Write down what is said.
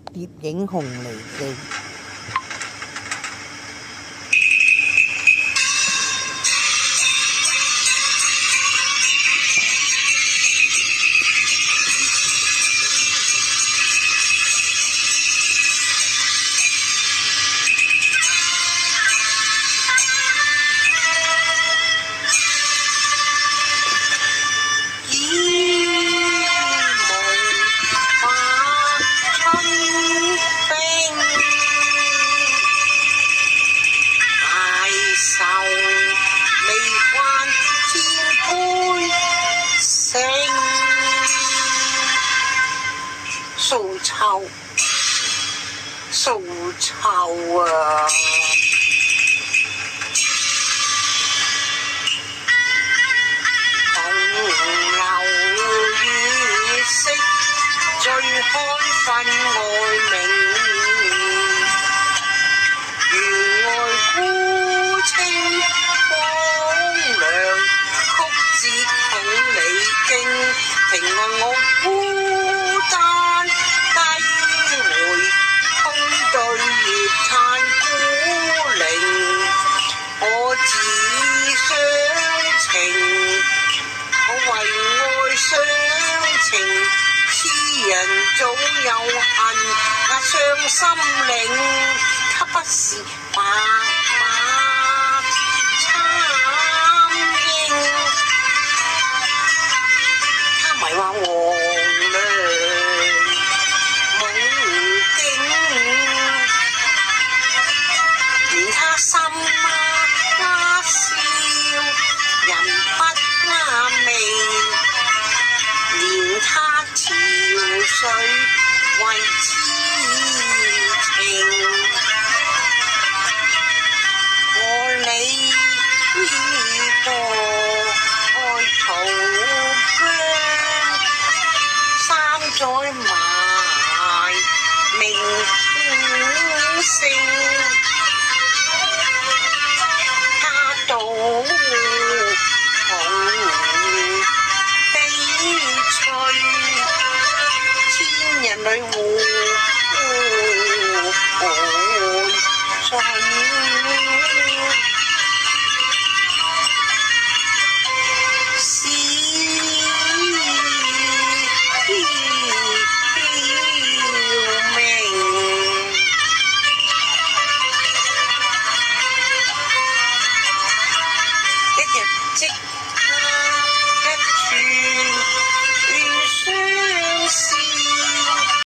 《諜影紅梨記》。數臭啊！紅樓月色醉看分外明，原來孤清荒涼，曲折統理經，停問我孤單低回。對月嘆孤零，我只相情，我為愛相情，痴人總有恨，那傷心靈，他不是白馬參英，他迷幻黃粱。心啊笑，人不啱味，憐他憔悴為痴情，和你過愛草疆，山在埋名苦聲。到紅悲催，千人裏互